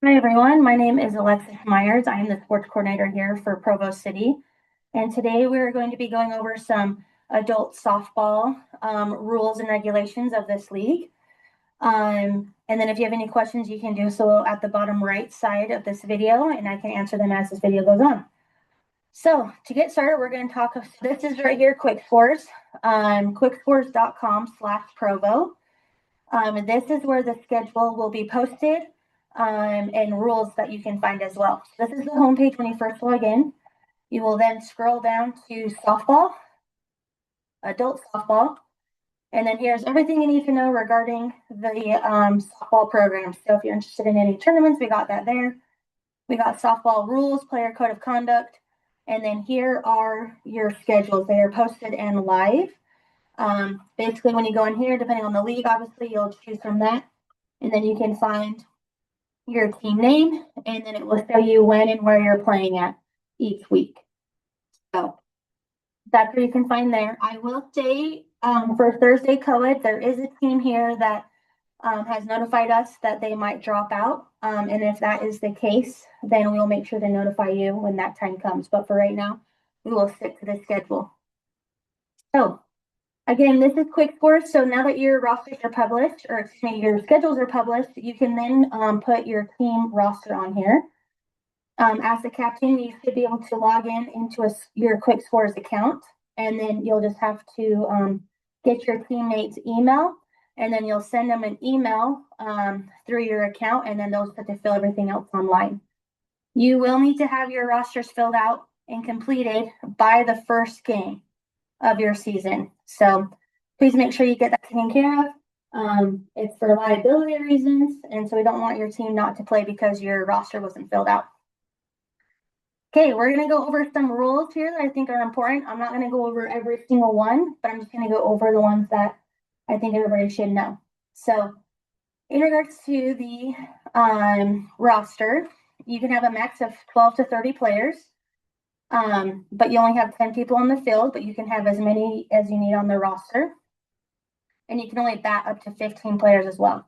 Hi, everyone. My name is Alexis Myers. I am the sports coordinator here for Provo City. And today we're going to be going over some adult softball rules and regulations of this league. And then if you have any questions, you can do so at the bottom right side of this video, and I can answer them as this video goes on. So to get started, we're going to talk, this is right here, Quick Scores, quickscores.com/Provo. This is where the schedule will be posted and rules that you can find as well. So this is the homepage when you first log in. You will then scroll down to softball, adult softball, and then here's everything you need to know regarding the softball program. So if you're interested in any tournaments, we got that there. We got softball rules, player code of conduct, and then here are your schedules. They are posted and live. Basically, when you go in here, depending on the league, obviously, you'll choose from that, and then you can find your team name, and then it will show you when and where you're playing at each week. So that's where you can find there. I will say for Thursday co-ed, there is a team here that has notified us that they might drop out. And if that is the case, then we'll make sure to notify you when that time comes. But for right now, we will stick to the schedule. So again, this is Quick Scores. So now that your rosters are published, or excuse me, your schedules are published, you can then put your team roster on here. As the captain, you should be able to log into your Quick Scores account, and then you'll just have to get your teammates' email, and then you'll send them an email through your account, and then they'll just have to fill everything else online. You will need to have your rosters filled out and completed by the first game of your season. So please make sure you get that taken care of. It's for liability reasons, and so we don't want your team not to play because your roster wasn't filled out. Okay, we're going to go over some rules here that I think are important. I'm not going to go over every single one, but I'm just going to go over the ones that I think everybody should know. So in regards to the roster, you can have a max of 12 to 30 players, but you only have 10 people on the field, but you can have as many as you need on the roster. And you can only bat up to 15 players as well.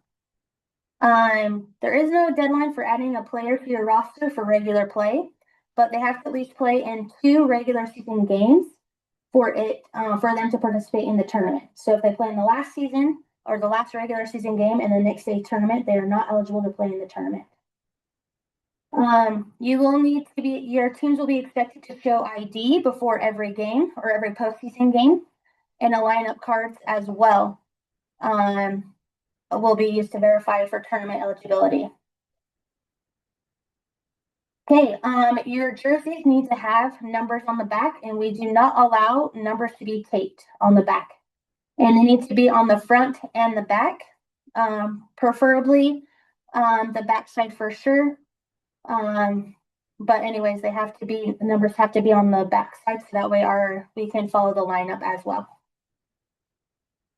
There is no deadline for adding a player to your roster for regular play, but they have to at least play in 2 regular season games for them to participate in the tournament. So if they play in the last season or the last regular season game and the next day tournament, they are not eligible to play in the tournament. You will need to your teams will be expected to show ID before every game or every postseason game, and a lineup cards as well will be used to verify for tournament eligibility. Okay, your jerseys need to have numbers on the back, and we do not allow numbers to be taped on the back. And they need to be on the front and the back, preferably the back side for sure. But anyways, the numbers have to be on the back side, so that way we can follow the lineup as well.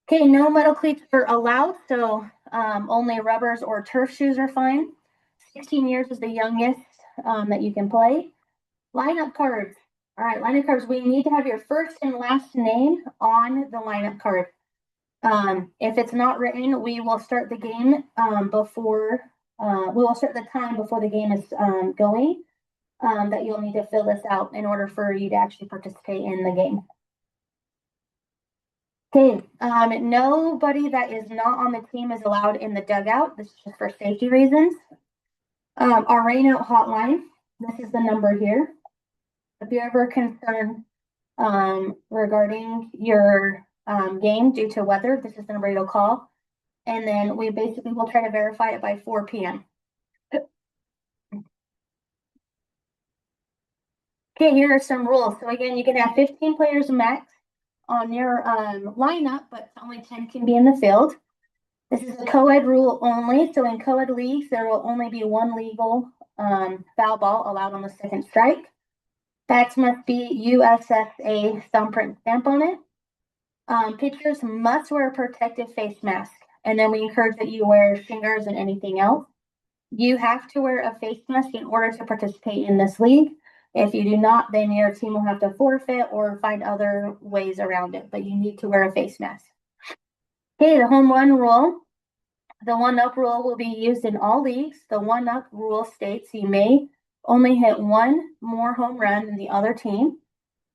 Okay, no metal cleats are allowed, so only rubbers or turf shoes are fine. 16 years is the youngest that you can play. Lineup cards. All right, lineup cards. We need to have your first and last name on the lineup card. If it's not written, we will start the game we will start the time before the game is going. That you'll need to fill this out in order for you to actually participate in the game. Okay, nobody that is not on the team is allowed in the dugout. This is just for safety reasons. Our rainout hotline, this is the number here. If you're ever concerned regarding your game due to weather, this is the number you'll call. And then we basically will try to verify it by 4 p.m. Okay, here are some rules. So again, you can have 15 players max on your lineup, but only 10 can be in the field. This is a co-ed rule only. So in co-ed leagues, there will only be 1 legal foul ball allowed on the second strike. Bats must be USSA thumbprint stamp on it. Pitchers must wear a protective face mask. And then we encourage that you wear shin guards and anything else. You have to wear a face mask in order to participate in this league. If you do not, then your team will have to forfeit or find other ways around it, but you need to wear a face mask. Okay, the home run rule. The one-up rule will be used in all leagues. The one-up rule states you may only hit one more home run than the other team.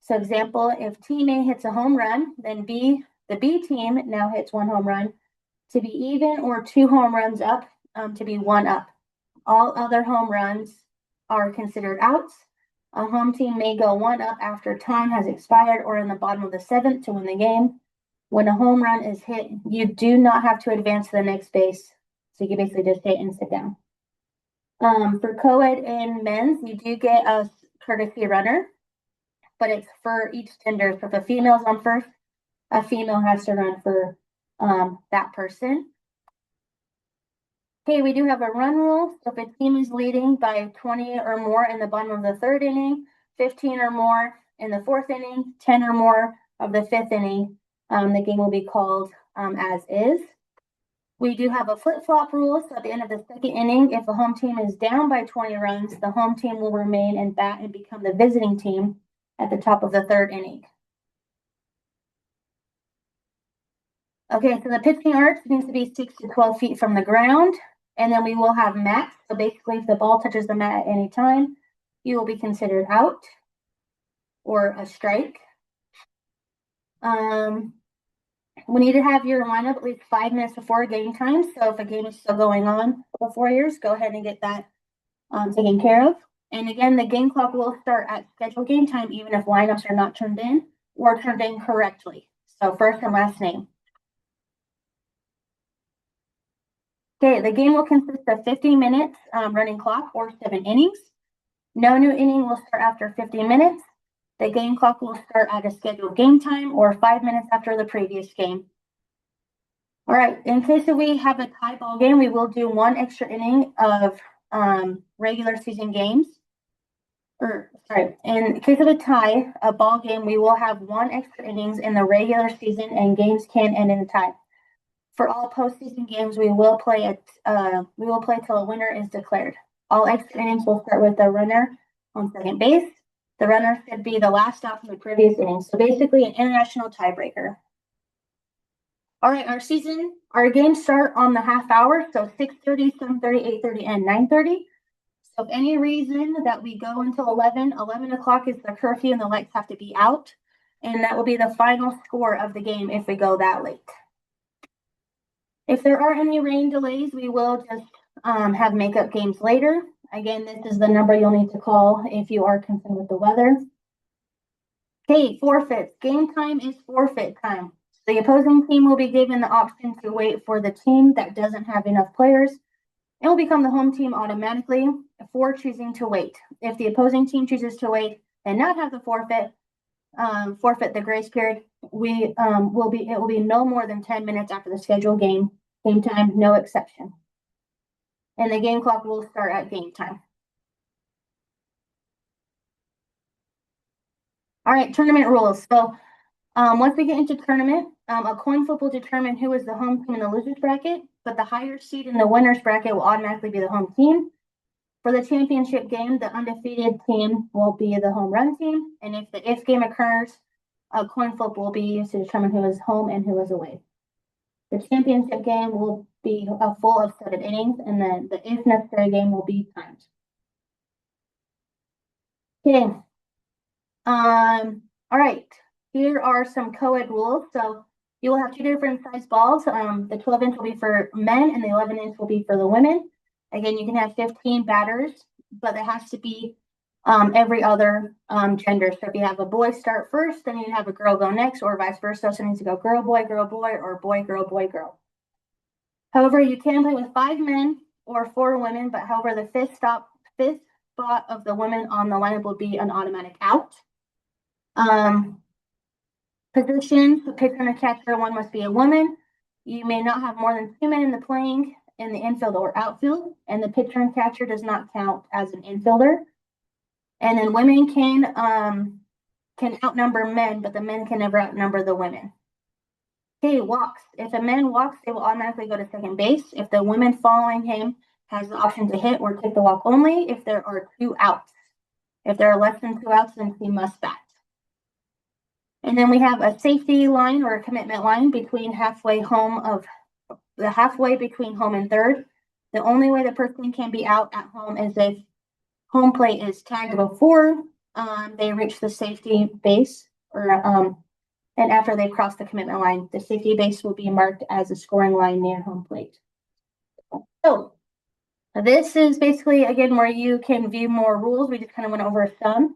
So example, if team A hits a home run, then the B team now hits one home run to be even, or two home runs up to be one up. All other home runs are considered outs. A home team may go one up after time has expired or in the bottom of the seventh to win the game. When a home run is hit, you do not have to advance to the next base. So you can basically just hit and sit down. For co-ed and men's, you do get a courtesy runner, but it's for each gender. So if a female's on first, a female has to run for that person. Okay, we do have a run rule. So if a team is leading by 20 or more in the bottom of the third inning, 15 or more in the fourth inning, 10 or more of the fifth inning, the game will be called as is. We do have a flip-flop rule. So at the end of the second inning, if a home team is down by 20 runs, the home team will remain and bat and become the visiting team at the top of the third inning. Okay, so the pitching arch needs to be 6 to 12 feet from the ground. And then we will have mats. So basically, if the ball touches the mat at any time, you will be considered out or a strike. We need to have your lineup at least 5 minutes before game time. So if a game is still going on before yours, go ahead and get that taken care of. And again, the game clock will start at scheduled game time, even if lineups are not turned in or turned in correctly. So first and last name. Okay, the game will consist of 15 minutes running clock or 7 innings. No new inning will start after 15 minutes. The game clock will start at a scheduled game time or 5 minutes after the previous game. All right, in case we have a tie ball game, we will do 1 extra inning of regular season games. In case of a tie, a ball game, we will have 1 extra innings in the regular season and games can end in a tie. For all postseason games, we will play till a winner is declared. All extra innings will start with the runner on second base. The runner should be the last out from the previous inning. So basically an international tiebreaker. All right, our games start on the half hour. So 6:30, 7:30, 8:30, and 9:30. So if any reason that we go until 11 o'clock is the curfew and the lights have to be out. And that will be the final score of the game if we go that late. If there are any rain delays, we will just have makeup games later. Again, this is the number you'll need to call if you are concerned with the weather. Okay, forfeits. Game time is forfeit time. The opposing team will be given the option to wait for the team that doesn't have enough players. It will become the home team automatically for choosing to wait. If the opposing team chooses to wait and not have the forfeit the grace period, it will be no more than 10 minutes after the scheduled game time, no exception. And the game clock will start at game time. All right, tournament rules. So once we get into tournament, a coin flip will determine who is the home team in the loser's bracket, but the higher seed in the winner's bracket will automatically be the home team. For the championship game, the undefeated team will be the home run team. And if the if game occurs, a coin flip will be used to determine who is home and who is away. The championship game will be a full of 7 innings, and then the if necessary game will be timed. Okay. All right. Here are some co-ed rules. So you will have 2 different size balls. The 12-inch will be for men, and the 11-inch will be for the women. Again, you can have 15 batters, but it has to be every other gender. So if you have a boy start first, then you have a girl go next, or vice versa. So it needs to go girl, boy, or boy, girl, boy, girl. However, you can play with 5 men or 4 women, but however, the fifth spot of the women on the lineup will be an automatic out. Positions, the pitcher and a catcher, one must be a woman. You may not have more than 2 men in the playing in the infield or outfield, and the pitcher and catcher does not count as an infielder. And then women can outnumber men, but the men can never outnumber the women. Okay, walks. If a man walks, they will automatically go to second base. If the woman following him has the option to hit or take the walk only, if there are 2 outs. If there are less than 2 outs, then he must bat. And then we have a safety line or a commitment line between halfway home the halfway between home and third. The only way the person can be out at home is if home plate is tagged before they reach the safety base, or and after they cross the commitment line. The safety base will be marked as a scoring line near home plate. So this is basically, again, where you can view more rules. We just kind of went over some.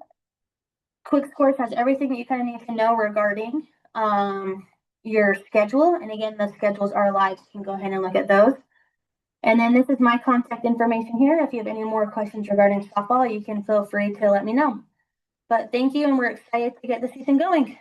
Quick Scores has everything that you kind of need to know regarding your schedule. And again, the schedules are live, so you can go ahead and look at those. And then this is my contact information here. If you have any more questions regarding softball, you can feel free to let me know. But thank you, and we're excited to get the season going.